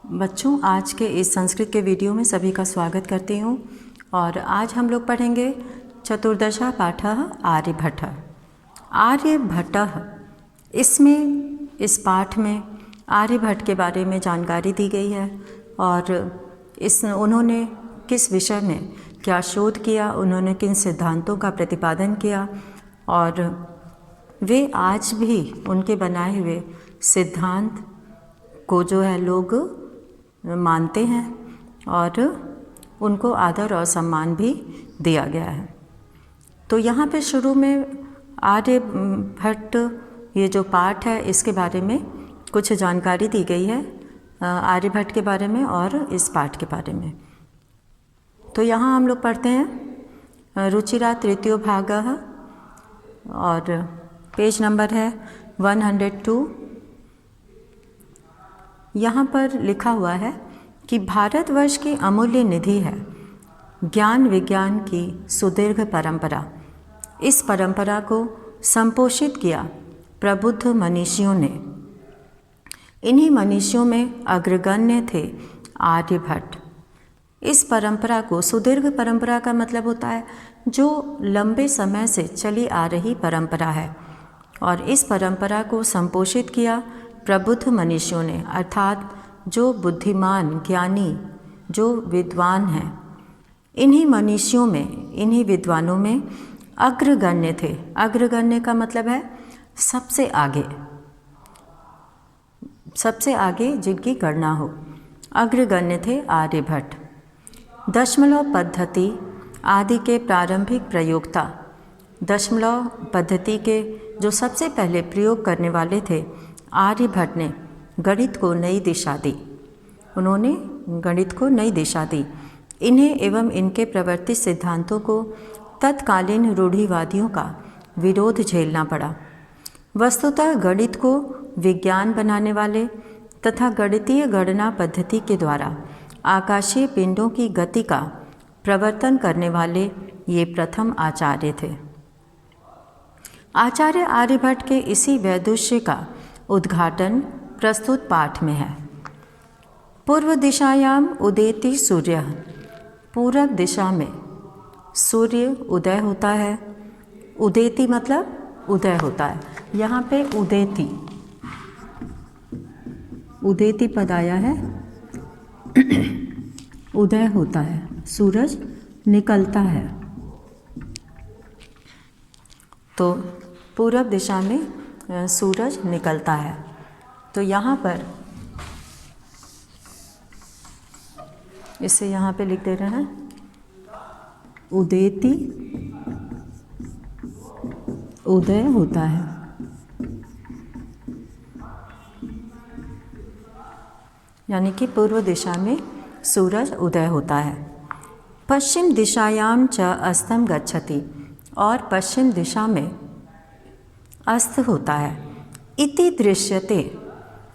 बच्चों, आज के इस संस्कृत के वीडियो में सभी का स्वागत करती हूँ। और आज हम लोग पढ़ेंगे चतुर्दशा पाठः आर्यभट्टः। आर्यभट्टः, इसमें इस पाठ में आर्यभट्ट के बारे में जानकारी दी गई है और उन्होंने किस विषय में क्या शोध किया, उन्होंने किन सिद्धांतों का प्रतिपादन किया और वे आज भी उनके बनाए हुए सिद्धांत को जो है लोग मानते हैं और उनको आदर और सम्मान भी दिया गया है। तो यहाँ पे शुरू में आर्यभट्ट ये जो पाठ है इसके बारे में कुछ जानकारी दी गई है, आर्यभट्ट के बारे में और इस पाठ के बारे में। तो यहाँ हम लोग पढ़ते हैं रुचिरा तृतीयो भागः और पेज नंबर है 102। यहाँ पर लिखा हुआ है कि भारतवर्ष की अमूल्य निधि है ज्ञान विज्ञान की सुदीर्घ परंपरा। इस परंपरा को संपोषित किया प्रबुद्ध मनीषियों ने। इन्हीं मनीषियों में अग्रगण्य थे आर्यभट्ट। इस परंपरा को, सुदीर्घ परंपरा का मतलब होता है जो लंबे समय से चली आ रही परंपरा है, और इस परंपरा को संपोषित किया प्रबुद्ध मनीषियों ने, अर्थात जो बुद्धिमान ज्ञानी जो विद्वान हैं। इन्हीं मनीषियों में, इन्हीं विद्वानों में अग्रगण्य थे। अग्रगण्य का मतलब है सबसे आगे, सबसे आगे जिनकी गणना हो, अग्रगण्य थे आर्यभट्ट। दशमलव पद्धति आदि के प्रारंभिक प्रयोक्ता, दशमलव पद्धति के जो सबसे पहले प्रयोग करने वाले थे आर्यभट्ट ने गणित को नई दिशा दी। उन्होंने गणित को नई दिशा दी। इन्हें एवं इनके प्रवर्तित सिद्धांतों को तत्कालीन रूढ़िवादियों का विरोध झेलना पड़ा। वस्तुतः गणित को विज्ञान बनाने वाले तथा गणितीय गणना पद्धति के द्वारा आकाशीय पिंडों की गति का प्रवर्तन करने वाले ये प्रथम आचार्य थे। आचार्य आर्यभट्ट के इसी वैदुष्य का उद्घाटन प्रस्तुत पाठ में है। पूर्व दिशायाम उदेति सूर्य, पूरब दिशा में सूर्य उदय होता है। उदेति मतलब उदय होता है। यहाँ पे उदेति, उदेति पद आया है। उदय होता है, सूरज निकलता है। तो पूरब दिशा में सूरज निकलता है। तो यहाँ पर इसे यहाँ पे लिख दे रहे हैं उदेति, उदय होता है। यानी कि पूर्व दिशा में सूरज उदय होता है। पश्चिम दिशायाम च अस्तम गच्छति, और पश्चिम दिशा में अस्त होता है। इति दृश्यते,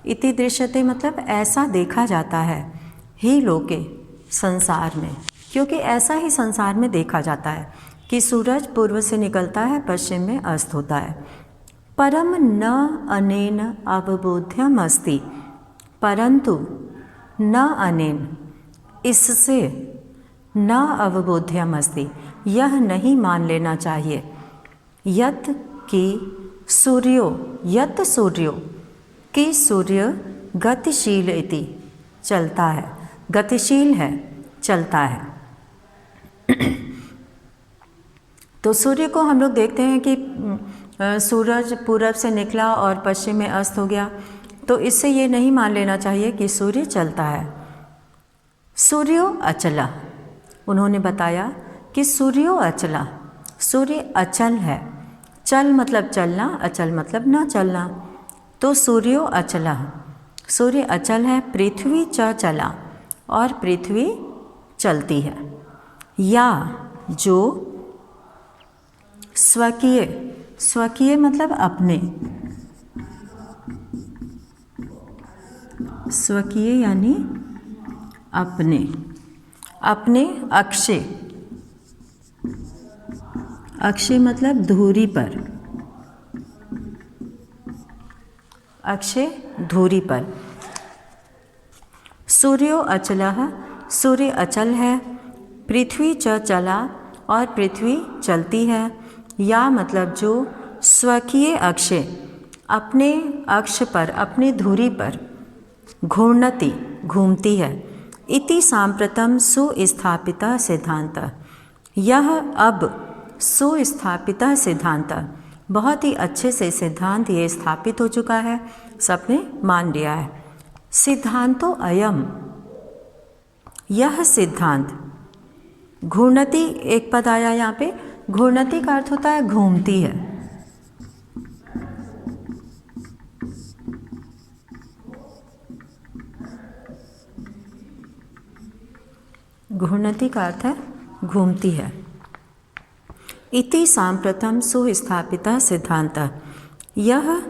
इति दृश्यते मतलब ऐसा देखा जाता है। ही लोके, संसार में, क्योंकि ऐसा ही संसार में देखा जाता है कि सूरज पूर्व से निकलता है, पश्चिम में अस्त होता है। परम न अनेन अवबोध्यम अस्ति, परंतु न अनेन, इससे, न अवबोध्यम अस्ति, यह नहीं मान लेना चाहिए, यत कि सूर्यो, यत सूर्यो, कि सूर्य गतिशील इति, चलता है, गतिशील है, चलता है। तो सूर्य को हम लोग देखते हैं कि सूरज पूरब से निकला और पश्चिम में अस्त हो गया, तो इससे ये नहीं मान लेना चाहिए कि सूर्य चलता है। सूर्यो अचला, उन्होंने बताया कि सूर्यो अचला, सूर्य अचल है। चल मतलब चलना, अचल मतलब न चलना। तो सूर्यो अचला, सूर्य अचल है। पृथ्वी च चला, और पृथ्वी चलती है। या जो स्वकीय, स्वकीय मतलब अपने, स्वकीय यानी अपने, अपने अक्षय, अक्षय मतलब धुरी पर, अक्षय धुरी पर। सूर्यो अचलः, सूर्य अचल है। पृथ्वी च चला, और पृथ्वी चलती है। या मतलब जो स्वकीय अक्षे, अपने अक्ष पर, अपनी धुरी पर, घूर्णति, घूमती है। इति सांप्रतम सुस्थापितः सिद्धांतः, यह अब सुस्थापितः सिद्धांतः, बहुत ही अच्छे से सिद्धांत ये स्थापित हो चुका है, सबने मान लिया है। सिद्धांतो अयम, यह सिद्धांत। घूर्णति एक पद आया यहाँ पे, घूर्णति का अर्थ होता है घूमती है। घूर्णति का अर्थ है घूमती है। इति सांप्रतम सुस्थापितः सिद्धांतः, यह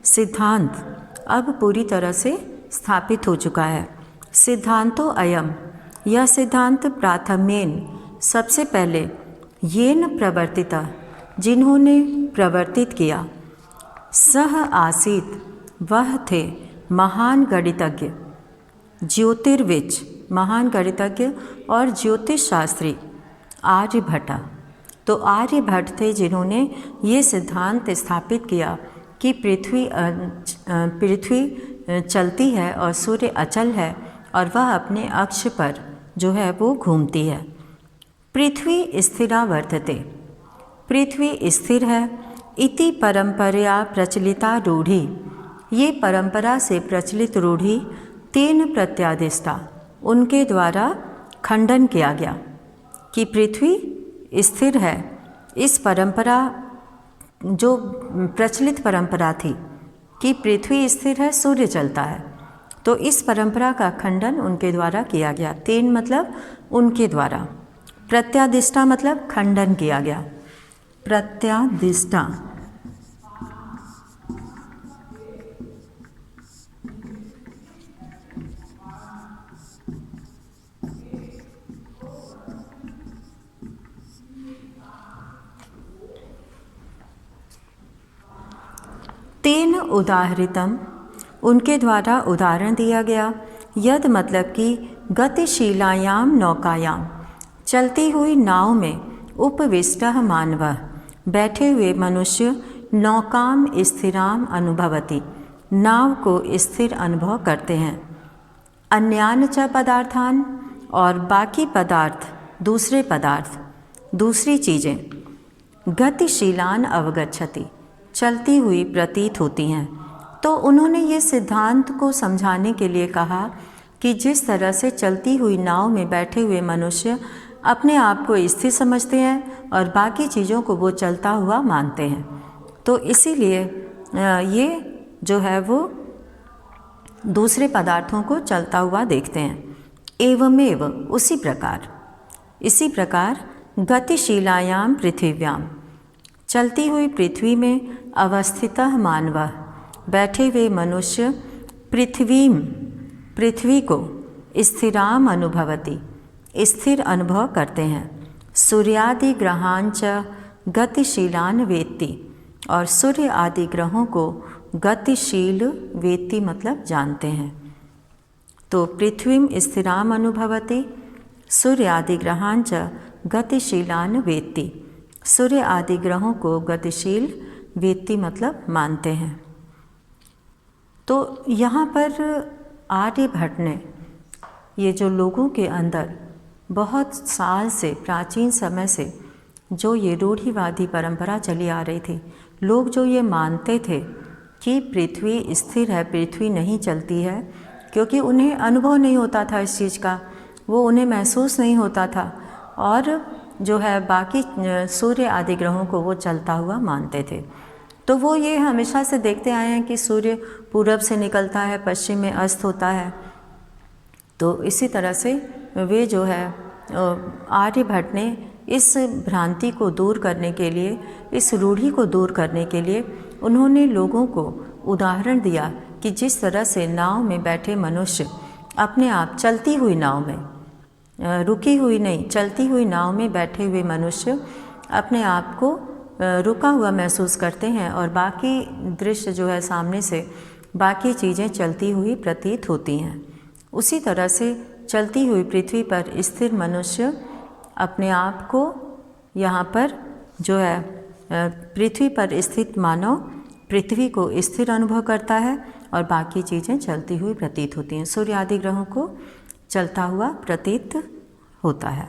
सिद्धांत अब पूरी तरह से स्थापित हो चुका है। सिद्धांतो अयम, यह सिद्धांत प्राथम्येन, सबसे पहले, येन प्रवर्तिता, जिन्होंने प्रवर्तित किया, सह आसीत, वह थे, महान गणितज्ञ, ज्योतिर्विच, महान गणितज्ञ और ज्योतिष शास्त्री, आर्यभट्ट। तो आर्यभट्ट थे जिन्होंने ये सिद्धांत स्थापित किया कि पृथ्वी चलती है और सूर्य अचल है और वह अपने अक्ष पर जो है वो घूमती है। पृथ्वी स्थिरा वर्तते, पृथ्वी स्थिर है। इति परंपरया प्रचलिता रूढ़ी, ये परंपरा से प्रचलित रूढ़ी, तेन प्रत्यादिष्टा, उनके द्वारा खंडन किया गया कि पृथ्वी स्थिर है। इस परंपरा, जो प्रचलित परंपरा थी कि पृथ्वी स्थिर है, सूर्य चलता है, तो इस परंपरा का खंडन उनके द्वारा किया गया। तेन मतलब उनके द्वारा, प्रत्यादिष्टा मतलब खंडन किया गया। प्रत्यादिष्टा, तेन उदाहृतम, उनके द्वारा उदाहरण दिया गया। यद मतलब कि गतिशीलायाम नौकायाम, चलती हुई नाव में, उपविष्टः मानवः, बैठे हुए मनुष्य, नौकाम स्थिराम अनुभवति, नाव को स्थिर अनुभव करते हैं। अन्यान च पदार्थान, और बाकी पदार्थ, दूसरे पदार्थ, दूसरी चीज़ें, गतिशीलान अवगच्छति, चलती हुई प्रतीत होती हैं। तो उन्होंने ये सिद्धांत को समझाने के लिए कहा कि जिस तरह से चलती हुई नाव में बैठे हुए मनुष्य अपने आप को स्थिर समझते हैं और बाकी चीज़ों को वो चलता हुआ मानते हैं, तो इसीलिए ये जो है वो दूसरे पदार्थों को चलता हुआ देखते हैं। एवमेव, इसी प्रकार गतिशीलायाम पृथिव्याम, चलती हुई पृथ्वी में, अवस्थितः मानवः, बैठे हुए मनुष्य, पृथ्वी को स्थिराम अनुभवति, स्थिर अनुभव करते हैं। सूर्यादि ग्रहांच गतिशीलान वेत्ति, और सूर्य आदि ग्रहों को गतिशील वेत्ति मतलब जानते हैं। तो पृथ्वीम स्थिराम अनुभवति, सूर्य आदि ग्रहांच गतिशीलान वेत्ति, सूर्य आदि ग्रहों को गतिशील वेत्ति मतलब मानते हैं। तो यहाँ पर आर्यभट्ट ने ये जो लोगों के अंदर बहुत साल से, प्राचीन समय से जो ये रूढ़िवादी परंपरा चली आ रही थी, लोग जो ये मानते थे कि पृथ्वी स्थिर है, पृथ्वी नहीं चलती है, क्योंकि उन्हें अनुभव नहीं होता था इस चीज़ का, वो उन्हें महसूस नहीं होता था, और जो है बाकी सूर्य आदि ग्रहों को वो चलता हुआ मानते थे। तो वो ये हमेशा से देखते आए हैं कि सूर्य पूरब से निकलता है, पश्चिम में अस्त होता है। तो इसी तरह से वे जो है आर्यभट्ट ने इस भ्रांति को दूर करने के लिए, इस रूढ़ी को दूर करने के लिए उन्होंने लोगों को उदाहरण दिया कि जिस तरह से नाव में बैठे मनुष्य अपने आप, चलती हुई नाव में, रुकी हुई नहीं, चलती हुई नाव में बैठे हुए मनुष्य अपने आप को रुका हुआ महसूस करते हैं और बाकी दृश्य जो है सामने से, बाकी चीज़ें चलती हुई प्रतीत होती हैं। उसी तरह से चलती हुई पृथ्वी पर स्थिर मनुष्य अपने आप को यहाँ पर जो है पृथ्वी पर स्थित मानव पृथ्वी को स्थिर अनुभव करता है और बाकी चीज़ें चलती हुई प्रतीत होती हैं। सूर्य आदि ग्रहों को चलता हुआ प्रतीत होता है।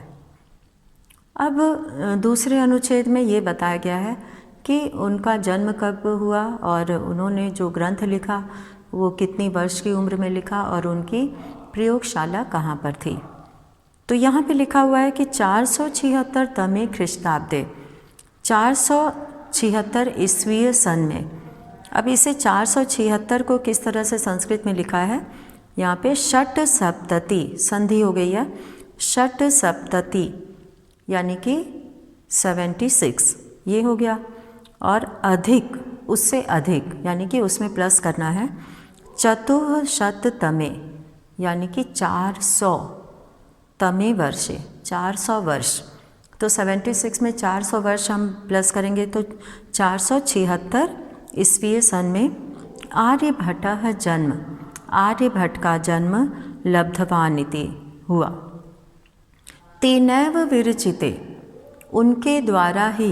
अब दूसरे अनुच्छेद में ये बताया गया है कि उनका जन्म कब हुआ और उन्होंने जो ग्रंथ लिखा वो कितनी वर्ष की उम्र में लिखा और उनकी प्रयोगशाला कहाँ पर थी। तो यहाँ पे लिखा हुआ है कि 476 ख्रीष्टाब्दे 476 ईस्वीय सन में। अब इसे 476 को किस तरह से संस्कृत में लिखा है, यहाँ पे षट सप्तति संधि हो गई है, षट सप्तति यानी कि 76 ये हो गया, और अधिक उससे अधिक यानी कि उसमें प्लस करना है, चतुःशततमे यानी कि 400 तमे वर्षे 400 वर्ष। तो 76 में 400 वर्ष हम प्लस करेंगे तो 476 ईस्वीय सन में आर्यभट्टः जन्म, आर्यभट्ट का जन्म लब्धवानिति हुआ। तेनैव विरचिते उनके द्वारा ही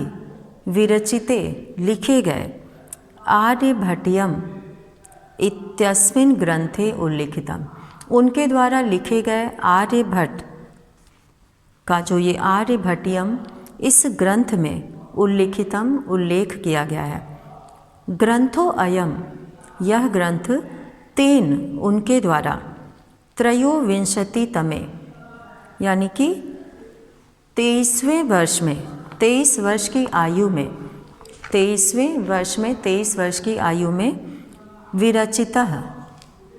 विरचिते लिखे गए आर्यभट्टियम इत्यस्मिन् ग्रंथे उल्लिखितम, उनके द्वारा लिखे गए आर्यभट्ट का जो ये आर्यभट्टियम इस ग्रंथ में उल्लिखितम उल्लेख किया गया है। ग्रंथो अयम यह ग्रंथ तेन उनके द्वारा त्रयोविंशतितमे यानी कि 23वें वर्ष में 23 वर्ष की आयु में 23वें वर्ष में 23 वर्ष की आयु में विरचितः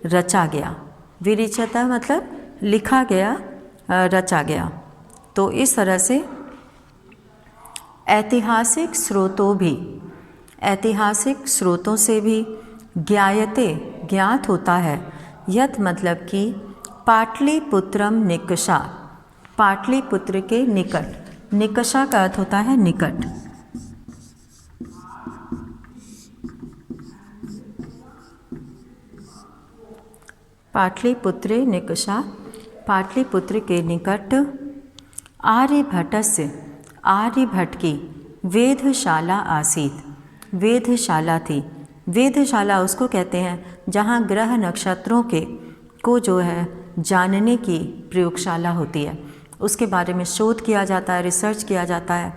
रचा गया। विरचितः मतलब लिखा गया, रचा गया। तो इस तरह से ऐतिहासिक स्रोतों से भी ज्ञायते ज्ञात होता है, यत मतलब कि पाटलिपुत्रम निकषा, पाटलिपुत्र के निकट, निकषा का अर्थ होता है निकट। पाटलिपुत्रे निकषा, पाटलिपुत्र के निकट आर्यभट्टस्य, आर्यभट्ट की वेधशाला आसीत, वेधशाला थी। वेधशाला उसको कहते हैं जहाँ ग्रह नक्षत्रों के को जो है जानने की प्रयोगशाला होती है, उसके बारे में शोध किया जाता है, रिसर्च किया जाता है।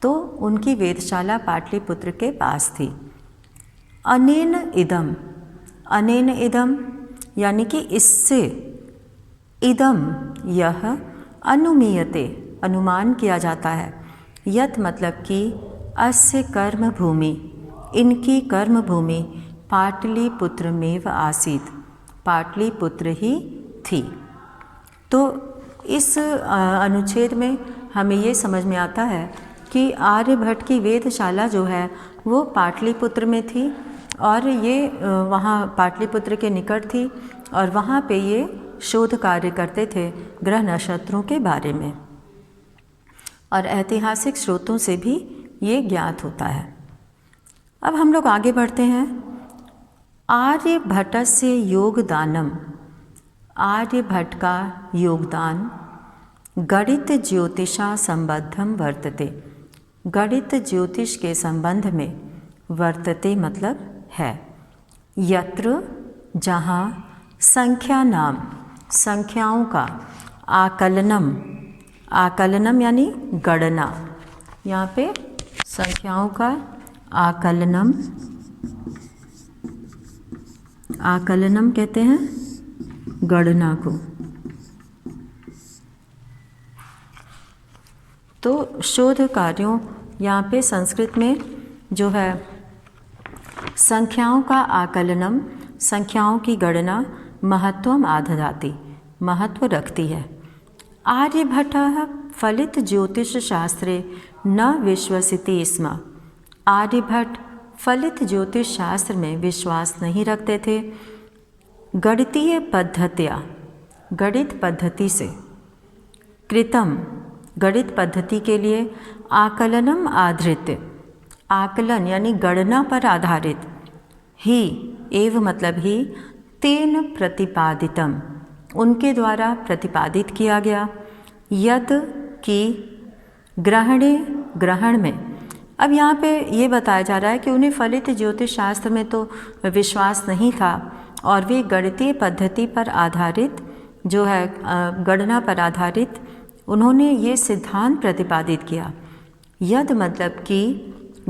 तो उनकी वेधशाला पाटलिपुत्र के पास थी। अनेन इदम, अनेन इदम यानी कि इससे, इदम यह अनुमीयते अनुमान किया जाता है, यत मतलब कि अस्य कर्म भूमि इनकी कर्म भूमि पाटलिपुत्र मेव आसीत, पाटलिपुत्र ही थी। तो इस अनुच्छेद में हमें ये समझ में आता है कि आर्यभट्ट की वेधशाला जो है वो पाटलिपुत्र में थी और ये वहाँ पाटलिपुत्र के निकट थी और वहाँ पे ये शोध कार्य करते थे ग्रह नक्षत्रों के बारे में, और ऐतिहासिक स्रोतों से भी ये ज्ञात होता है। अब हम लोग आगे बढ़ते हैं। आर्यभट्टस्य योगदानम, आर्यभट्ट का योगदान गणित ज्योतिषा संबद्धम वर्तते, गणित ज्योतिष के संबंध में वर्तते मतलब है। यत्र जहाँ संख्या नाम, संख्याओं का आकलनम, आकलनम यानी गणना, यहाँ पे संख्याओं का आकलनम, आकलनम कहते हैं गणना को। तो शोध कार्यों यहाँ पे संस्कृत में जो है संख्याओं का आकलनम, संख्याओं की गणना महत्वम आदधाति, महत्व रखती है। आर्यभट्टः फलित ज्योतिष शास्त्रे न विश्वसिति स्म, आर्यभट्ट फलित ज्योतिष शास्त्र में विश्वास नहीं रखते थे। गणितीय पद्धतिया, गणित पद्धति से, कृतम गणित पद्धति के लिए, आकलनम आधृत्य, आकलन यानी गणना पर आधारित, ही एव मतलब ही, तेन प्रतिपादितम उनके द्वारा प्रतिपादित किया गया। यद की ग्रहणे ग्रहण में, अब यहाँ पे ये बताया जा रहा है कि उन्हें फलित ज्योतिष शास्त्र में तो विश्वास नहीं था और वे गणितीय पद्धति पर आधारित जो है गणना पर आधारित उन्होंने ये सिद्धांत प्रतिपादित किया। यद मतलब कि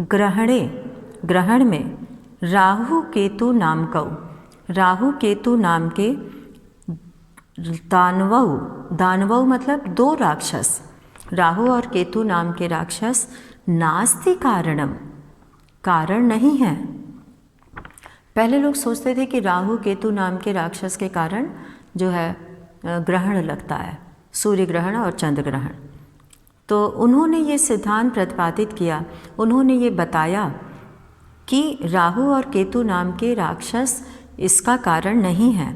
ग्रहणे ग्रहण में राहु केतु नाम राहु केतु नाम के दानवौ मतलब दो राक्षस, राहु और केतु नाम के राक्षस नास्ति कारणम, कारण नहीं है। पहले लोग सोचते थे कि राहु केतु नाम के राक्षस के कारण जो है ग्रहण लगता है, सूर्य ग्रहण और चंद्र ग्रहण। तो उन्होंने ये सिद्धांत प्रतिपादित किया, उन्होंने ये बताया कि राहु और केतु नाम के राक्षस इसका कारण नहीं है।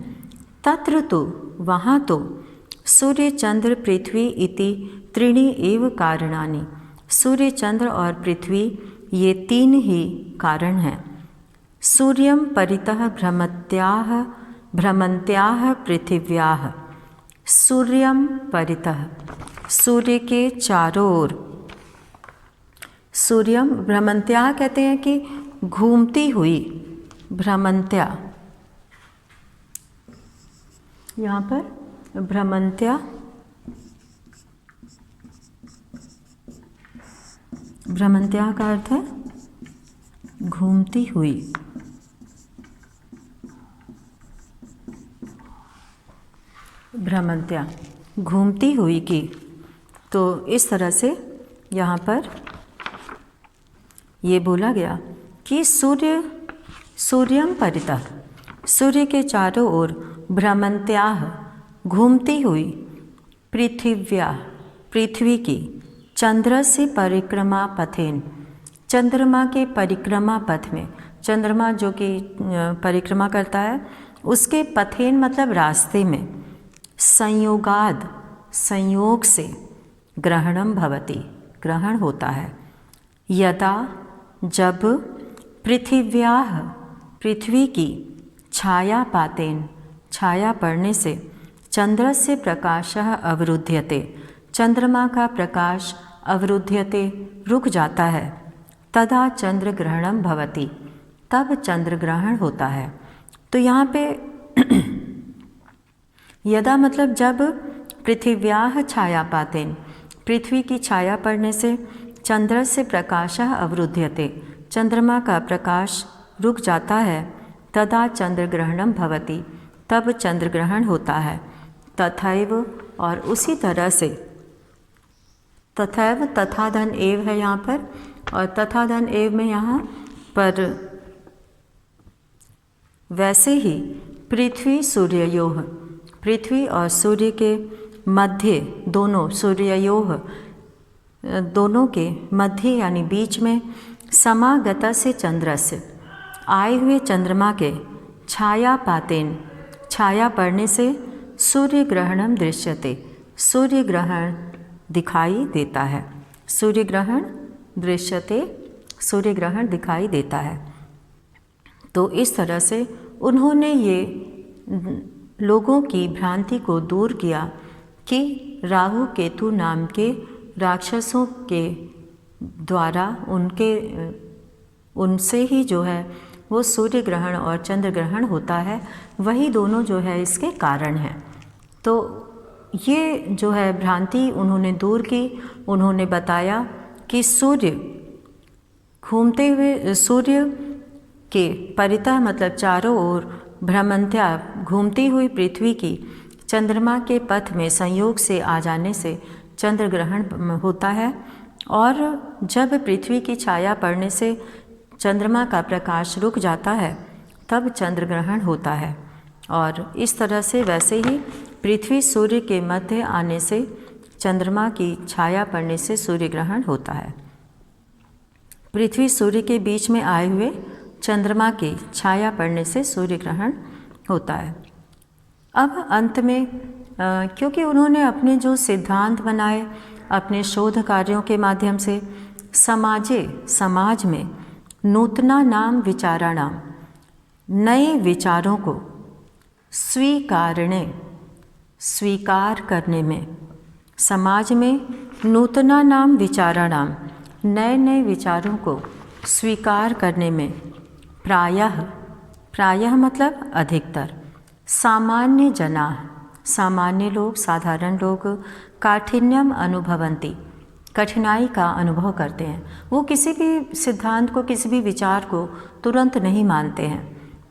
तत्र तो वहाँ तो सूर्य चंद्र पृथ्वी इति त्रीणि एव कारणानि, सूर्य चंद्र और पृथ्वी ये तीन ही कारण हैं। सूर्यं परितः भ्रमन्त्याः पृथिव्याः, सूर्यं परितः सूर्य के चारों ओर, सूर्यम भ्रमन्त्या कहते हैं कि घूमती हुई, भ्रमन्त्या यहाँ पर भ्रमन्त्या, भ्रमन्त्या का अर्थ है घूमती हुई, भ्रमन्त्या घूमती हुई की। तो इस तरह से यहाँ पर ये बोला गया कि सूर्यम परितः सूर्य के चारों ओर भ्रमन्त्याः घूमती हुई, पृथ्वी की, चंद्र से परिक्रमा पथेन, चंद्रमा के परिक्रमा पथ में, चंद्रमा जो कि परिक्रमा करता है उसके पथेन मतलब रास्ते में, संयोगाद संयोग से, ग्रहणम भवति ग्रहण होता है। यदा जब पृथिव्याः पृथ्वी की छाया पातेन छाया पड़ने से, चंद्र से प्रकाशः अवरुध्यते चंद्रमा का प्रकाश अवरुध्यते रुक जाता है, तदा चंद्र ग्रहणम भवति तब चंद्र ग्रहण होता है। तो यहाँ पे यदा मतलब जब पृथिव्याः छाया पातेन पृथ्वी की छाया पड़ने से, चंद्र से प्रकाशः अवरुध्यते चंद्रमा का प्रकाश रुक जाता है, तदा चंद्र ग्रहणम भवति तब चंद्र ग्रहण होता है। तथैव और उसी तरह से, तथैव तथा धन एव है यहाँ पर, और तथा धन एव में यहाँ पर वैसे ही पृथ्वी सूर्ययोः पृथ्वी और सूर्य के मध्य दोनों, सूर्ययोः दोनों के मध्य यानी बीच में, समागत से चंद्रस्य आए हुए चंद्रमा के छाया पातेन छाया पड़ने से, सूर्य ग्रहणम दृश्यते सूर्य ग्रहण दिखाई देता है, सूर्य ग्रहण दृश्यते सूर्य ग्रहण दिखाई देता है। तो इस तरह से उन्होंने ये लोगों की भ्रांति को दूर किया कि राहु केतु नाम के राक्षसों के द्वारा उनसे ही जो है वो सूर्य ग्रहण और चंद्र ग्रहण होता है, वही दोनों जो है इसके कारण हैं। तो ये जो है भ्रांति उन्होंने दूर की, उन्होंने बताया कि सूर्य घूमते हुए, सूर्य के परितः मतलब चारों ओर, भ्रमन्त्या घूमती हुई पृथ्वी की चंद्रमा के पथ में संयोग से आ जाने से चंद्र ग्रहण होता है, और जब पृथ्वी की छाया पड़ने से चंद्रमा का प्रकाश रुक जाता है तब चंद्र ग्रहण होता है। और इस तरह से वैसे ही पृथ्वी सूर्य के मध्य आने से, चंद्रमा की छाया पड़ने से सूर्य ग्रहण होता है। पृथ्वी सूर्य के बीच में आए हुए चंद्रमा की छाया पड़ने से सूर्य ग्रहण होता है। अब अंत में क्योंकि उन्होंने अपने जो सिद्धांत बनाए अपने शोध कार्यों के माध्यम से, समाज में नूतना नाम विचाराणाम नए विचारों को स्वीकारणे स्वीकार करने में, समाज में नूतनानां विचाराणां, नए नए विचारों को स्वीकार करने में, प्रायः मतलब अधिकतर, सामान्य जनाः, सामान्य लोग, साधारण लोग, काठिन्यम अनुभवन्ति, कठिनाई का अनुभव करते हैं। वो किसी भी सिद्धांत को, किसी भी विचार को तुरंत नहीं मानते हैं,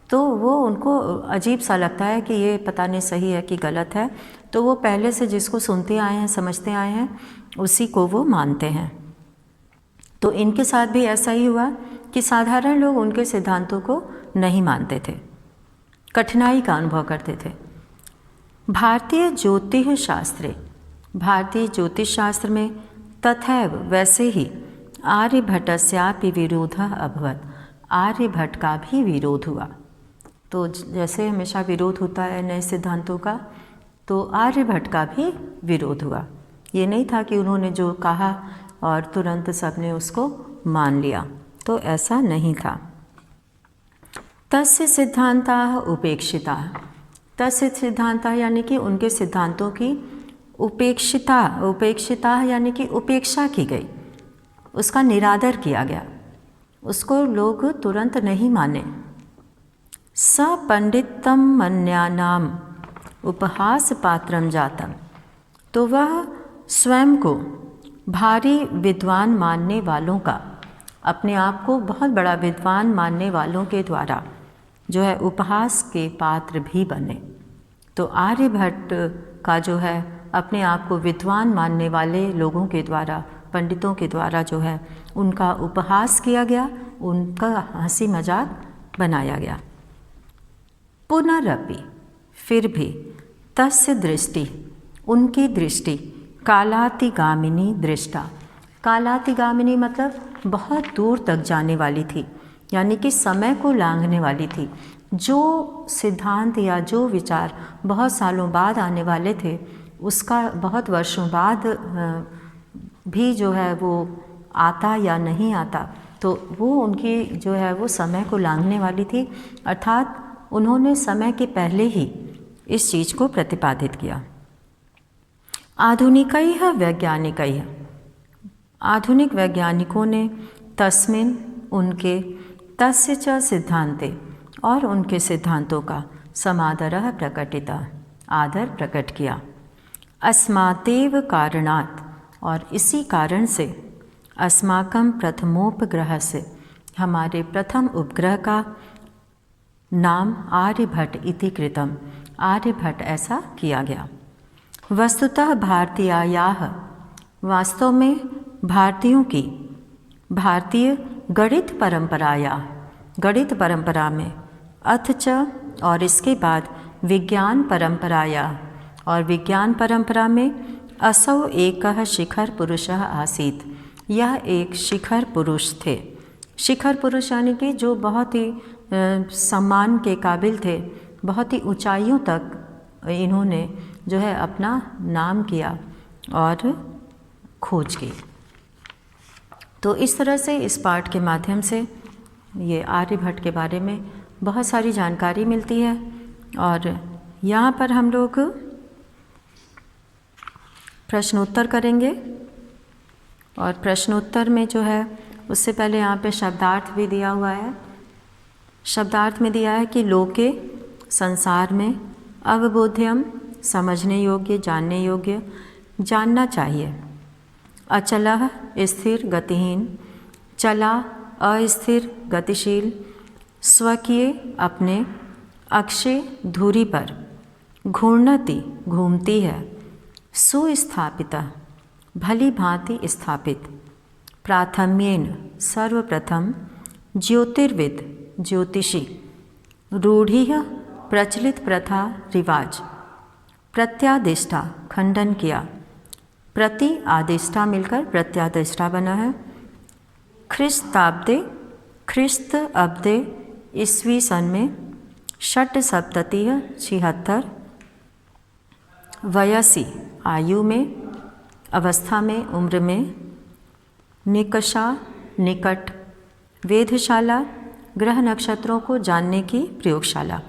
तो वो उनको अजीब सा लगता है कि ये पता नहीं सही है कि गलत है, तो वो पहले से जिसको सुनते आए हैं, समझते आए हैं, उसी को वो मानते हैं। तो इनके साथ भी ऐसा ही हुआ कि साधारण लोग उनके सिद्धांतों को नहीं मानते थे, कठिनाई का अनुभव करते थे। भारतीय ज्योतिष शास्त्रे, भारतीय ज्योतिष शास्त्र में तथैव वैसे ही आर्यभट्टस्यापि विरोधः अभवत्, आर्यभट्ट का भी विरोध हुआ। तो जैसे हमेशा विरोध होता है नए सिद्धांतों का, तो आर्यभट्ट का भी विरोध हुआ। ये नहीं था कि उन्होंने जो कहा और तुरंत सबने उसको मान लिया, तो ऐसा नहीं था। तस्य सिद्धांताः उपेक्षिताः, तस्य सिद्धांताः यानी कि उनके सिद्धांतों की उपेक्षिता यानी कि उपेक्षा की गई, उसका निरादर किया गया, उसको लोग तुरंत नहीं माने। स पंडितम मन्यानाम उपहास पात्रम जातम, तो वह स्वयं को भारी विद्वान मानने वालों का, अपने आप को बहुत बड़ा विद्वान मानने वालों के द्वारा जो है उपहास के पात्र भी बने। तो आर्यभट्ट का जो है अपने आप को विद्वान मानने वाले लोगों के द्वारा, पंडितों के द्वारा जो है उनका उपहास किया गया, उनका हंसी मजाक बनाया गया। पुनरपि, फिर भी, तस्य दृष्टि, उनकी दृष्टि, कालातिगामिनी दृष्टा, कालातिगामिनी मतलब बहुत दूर तक जाने वाली थी, यानी कि समय को लांघने वाली थी। जो सिद्धांत या जो विचार बहुत सालों बाद आने वाले थे, उसका बहुत वर्षों बाद भी जो है वो आता या नहीं आता, तो वो उनकी जो है वो समय को लांघने वाली थी, अर्थात उन्होंने समय के पहले ही इस चीज़ को प्रतिपादित किया। आधुनिकैः वैज्ञानिकैः, आधुनिक वैज्ञानिकों ने तस्मिन्, उनके, तस्य च सिद्धांते, और उनके सिद्धांतों का समादरः प्रकटितः, आदर प्रकट किया। अस्मातेव कारणात्, और इसी कारण से, अस्माकं प्रथमोपग्रह से, हमारे प्रथम उपग्रह का नाम आर्यभट्ट इति कृतम, आर्यभट्ट ऐसा किया गया। वस्तुतः भारतीयायाः, वास्तव में भारतीयों की, भारतीय गणित परंपराया, गणित परंपरा में, अथ च, और इसके बाद विज्ञान परंपराया, और विज्ञान परंपरा में, असौ एकः शिखर पुरुषः आसीत्, यह एक शिखर पुरुष थे। शिखर पुरुष यानी कि जो बहुत ही सम्मान के काबिल थे, बहुत ही ऊंचाइयों तक इन्होंने जो है अपना नाम किया और खोज की। तो इस तरह से इस पाठ के माध्यम से ये आर्यभट्ट के बारे में बहुत सारी जानकारी मिलती है। और यहाँ पर हम लोग प्रश्नोत्तर करेंगे, और प्रश्नोत्तर में जो है उससे पहले यहाँ पे शब्दार्थ भी दिया हुआ है। शब्दार्थ में दिया है कि लोके, संसार में, अवबोध्यम, समझने योग्य, जानने योग्य, जानना चाहिए, अचलः, स्थिर गतिहीन, चला, अस्थिर गतिशील, स्वकीय, अपने, अक्षय, धुरी पर, घूर्णति, घूमती है, सुस्थापितः, भली भांति स्थापित, प्राथम्येन, सर्वप्रथम, ज्योतिर्विद, ज्योतिषी, रूढ़िः, प्रचलित प्रथा, रिवाज, प्रत्यादिष्टा, खंडन किया, प्रति आदिष्टा मिलकर प्रत्यादिष्टा बना है, ख्रिस्ताब्दे, ख्रिस्त अब्दे, ईस्वी सन में, षट सप्ततिः, 76, वयसी, आयु में, अवस्था में, उम्र में, निकषा, निकट, वेधशाला, ग्रह नक्षत्रों को जानने की प्रयोगशाला,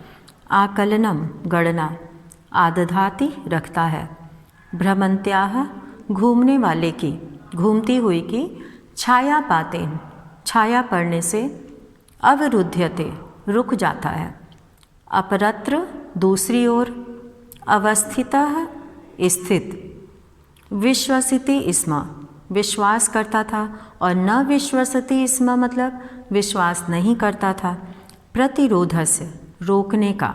आकलनम, गणना, आदधाति रखता है, भ्रमन्त्याः घूमने वाले की, घूमती हुई की, छाया पातेन छाया पड़ने से, अवरुध्यते रुक जाता है, अपरत्र दूसरी ओर, अवस्थितः स्थित, विश्वसिति स्म विश्वास करता था, और न विश्वसति स्म मतलब विश्वास नहीं करता था, प्रतिरोधस्य रोकने का,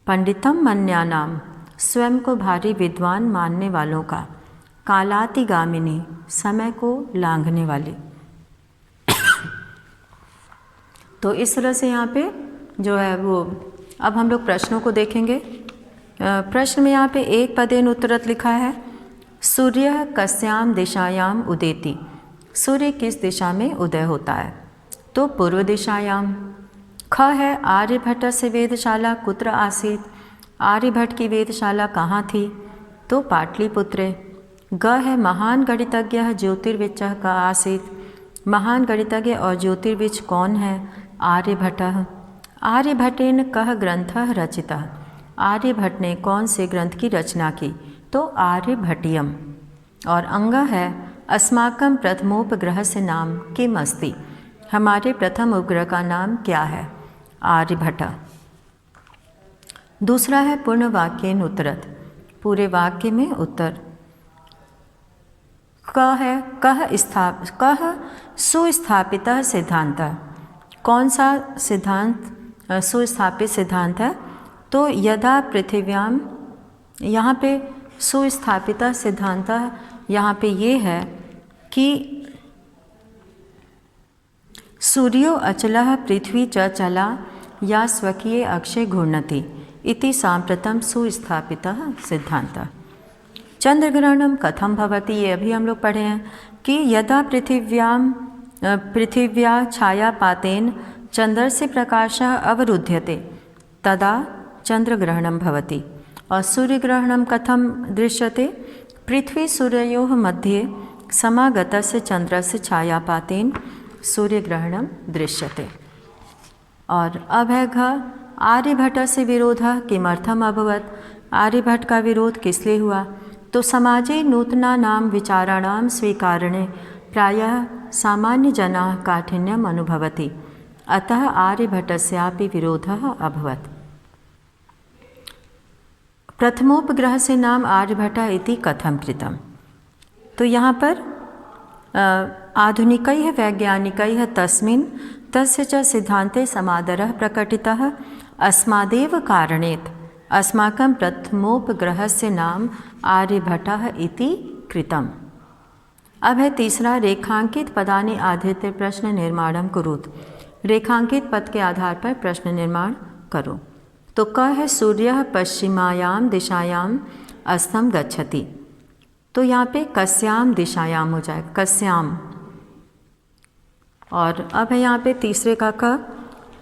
पंडितम मन्यानाम स्वयं को भारी विद्वान मानने वालों का, कालातिगामिनी समय को लांघने वाले। तो इस तरह से यहाँ पे जो है वो, अब हम लोग प्रश्नों को देखेंगे। प्रश्न में यहाँ पे एक पदेन उत्तरत लिखा है, सूर्य कस्याम दिशायाम उदेति, सूर्य किस दिशा में उदय होता है? तो पूर्व दिशायाम। ख है आर्यभट्टस्य वेधशाला कुत्र आसीत्, आर्यभट्ट की वेधशाला कहाँ थी? तो पाटलिपुत्रे। ग है महान गणितज्ञ ज्योतिर्विच्चः का आसीत्, महान गणितज्ञ और ज्योतिर्विच कौन है? आर्यभट्टः। आर्यभट्टेन कः ग्रंथः रचितः, आर्यभट्ट ने कौन से ग्रंथ की रचना की? तो आर्यभट्टियम। और अंग है अस्माकं प्रथमोपग्रहस्य नाम किम अस्ति, हमारे प्रथम उपग्रह का नाम क्या है? आर्यभट्ट। दूसरा है पूर्ण वाक्येन उत्तरत, पूरे वाक्य में उत्तर। क है कह सुस्थापितः सिद्धांतः, कौन सा सिद्धांत सुस्थापित सिद्धांत है? तो यदा पृथिव्याम, यहाँ पे सुस्थापितः सिद्धांतः यहाँ पे ये है कि सूर्यो अचलः पृथ्वी च चला या स्वकीय अक्षय घूर्णति इति सांप्रतम सुस्थापितः सिद्धांतः। चंद्रग्रहणम कथम भवति, ये अभी हम लोग पढ़े हैं कि यदा पृथिव्या छायापातेन चंद्रस्य प्रकाशः अवरुध्यते तदा चंद्रग्रहणम भवति। और सूर्यग्रहणम कथम दृश्यते, पृथ्वी सूर्ययोः मध्ये समागतस्य चंद्रस्य छायापातेन सूर्यग्रहणम दृश्यते। और अब है घ आर्यभट्टस्य विरोधः किमर्थम अभवत्, आर्यभट्ट का विरोध किस लिए हुआ? तो समाजे नूतनानां विचाराणां स्वीकारणे प्रायः सामान्य जनाः काठिन्यम अनुभवति, अतः आर्यभट्टस्यापि विरोधः अभवत्। प्रथमोपग्रह से नाम आर्यभट्ट इति कथम कृतम। तो यहाँ पर आधुनिकैः वैज्ञानिकैः तस्मिन् तस्य च सिद्धान्ते समादरः प्रकटितः अस्मादेव कारणेत् अस्माकं प्रथमोपग्रहस्य नाम आर्यभट्टः इति कृतम्। अब है तीसरा, रेखांकित पदानि आधृत्य प्रश्न निर्माणं कुरुत, रेखांकित पद के आधार पर प्रश्न निर्माण करो। तो क है सूर्यः पश्चिमायां दिशायां अस्तम गच्छति, तो यहाँ पे कस्याम दिशायाम हो जाए, कस्याम। और अब है यहाँ पे तीसरे का क,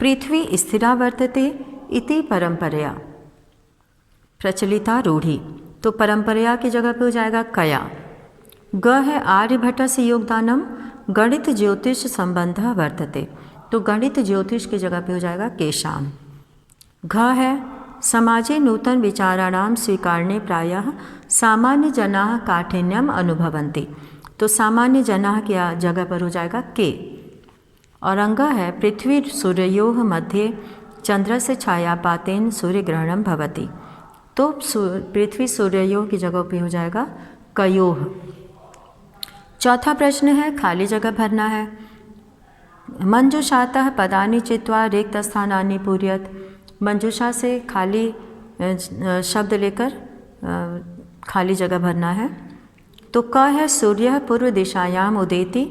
पृथ्वी स्थिरा वर्तते इति परंपरया प्रचलिता रूढ़ी, तो परंपरया की जगह पे हो जाएगा कया। ग है आर्यभट्ट से योगदानम गणित ज्योतिष संबंध वर्तते, तो गणित ज्योतिष की जगह पे हो जाएगा केशाम। घ है समाजे नूतन विचाराणाम स्वीकारणे प्रायः सामान्य जनाः काठिन्यम अनुभवन्ति, तो सामान्य जनाः की जगह पर हो जाएगा के। और अंग है पृथ्वी सूर्ययोः मध्ये चंद्रस्य छायापातेन सूर्यग्रहणम भवति, तो पृथ्वी सूर्ययोः की जगह पे हो जाएगा कयोः। चौथा प्रश्न है खाली जगह भरना है। मंजूषातः पदानि चित्वा रिक्त स्थानानि पूरयत, मंजूषा से खाली शब्द लेकर खाली जगह भरना है। तो क है सूर्य पूर्व दिशायाम उदेति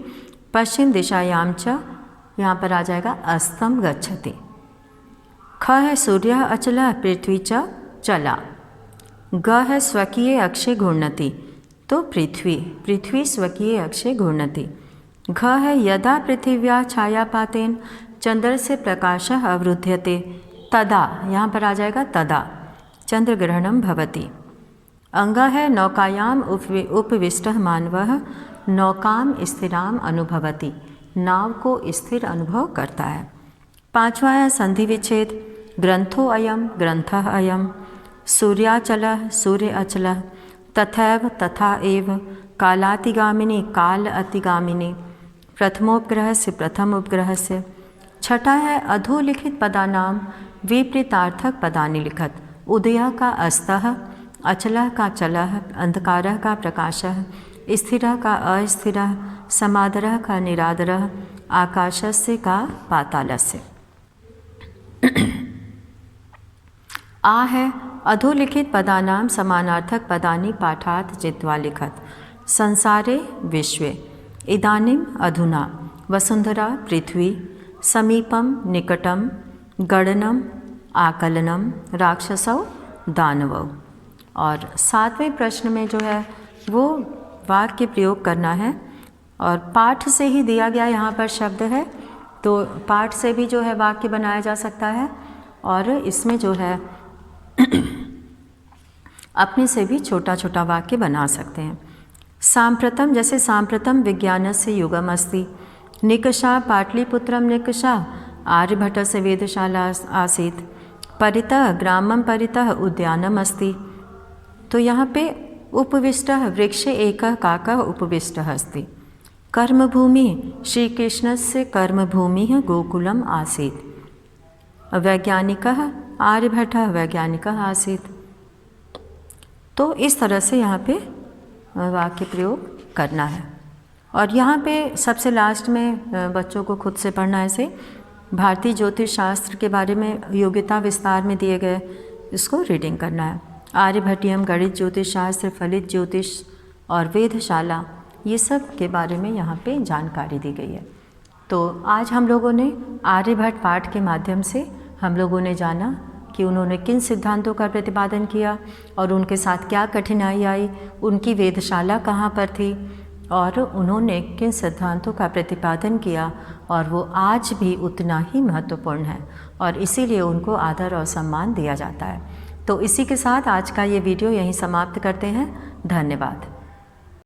पश्चिम दिशायाम च, यहाँ पर आ जाएगा अस्तम गच्छति। ख है सूर्य अचला पृथ्वी च चला। ग है स्वकीय अक्षय घूर्णति, तो पृथ्वी स्वकीय अक्षय घूर्णति। घ है यदा पृथिव्या छायापातेन चंद्र से प्रकाशः अवरुध्यते तदा, यहाँ पर आ जाएगा तदा चंद्रग्रहणम भवति। अंग है नौकायाम उपविष्टः मानवः नौकाम स्थिराम अनुभवति, नाव को स्थिर अनुभव करता है। पांचवा है संधि विच्छेद, ग्रंथो अयम ग्रंथः अयम, सूर्याचलः सूर्य अचलः, तथैव तथा एव, कालातिगामिनी काल अतिगामिनी, प्रथमोपग्रह से प्रथम उपग्रह से। छठा है अधोलिखित पदानाम विपरीतार्थक पदानि लिखत। उदय का अस्तः, अचलः का चलः, अंधकारः का प्रकाशः, स्थिरः का अस्थिरः, समादरः का निरादरः, आकाशस्य का पातालस्य। आ है अधोलिखित पदानाम समानार्थक पदानि पाठात् चित्वा लिखत। संसारे विश्वे, इदानीम अधुना, वसुंधरा पृथ्वी, समीपम निकटम, गणनम आकलनम, राक्षसौ दानवौ। और 7वें प्रश्न में जो है वो वाक्य प्रयोग करना है और पाठ से ही दिया गया यहाँ पर शब्द है, तो पाठ से भी जो है वाक्य बनाया जा सकता है और इसमें जो है अपने से भी छोटा छोटा वाक्य बना सकते हैं। सांप्रतम, जैसे सांप्रतम विज्ञानस्य युगम अस्ति, निकषा पाटलिपुत्रम निकषा आर्यभट्टस्य वेदशाला आसीत्, परितः ग्रामं परितः उद्यानम अस्ति। तो यहाँ पे उपविष्टः वृक्षे एकः काकः उपविष्टः अस्ति। कर्मभूमि, श्रीकृष्णस्य कर्मभूमिः गोकुलम आसीत्। वैज्ञानिकः आर्यभट्टः वैज्ञानिकः आसीत्। तो इस तरह से यहाँ पे वाक्य प्रयोग करना है। और यहाँ पे सबसे लास्ट में बच्चों को खुद से पढ़ना है। ऐसे भारतीय ज्योतिष शास्त्र के बारे में योग्यता विस्तार में दिए गए, इसको रीडिंग करना है। आर्यभट्टियम, गणित ज्योतिष शास्त्र, फलित ज्योतिष और वेदशाला, ये सब के बारे में यहाँ पे जानकारी दी गई है। तो आज हम लोगों ने आर्यभट्ट पाठ के माध्यम से हम लोगों ने जाना कि उन्होंने किन सिद्धांतों का प्रतिपादन किया और उनके साथ क्या कठिनाई आई, उनकी वेदशाला कहाँ पर थी और उन्होंने किन सिद्धांतों का प्रतिपादन किया और वो आज भी उतना ही महत्वपूर्ण है और इसीलिए उनको आदर और सम्मान दिया जाता है। तो इसी के साथ आज का ये वीडियो यहीं समाप्त करते हैं। धन्यवाद।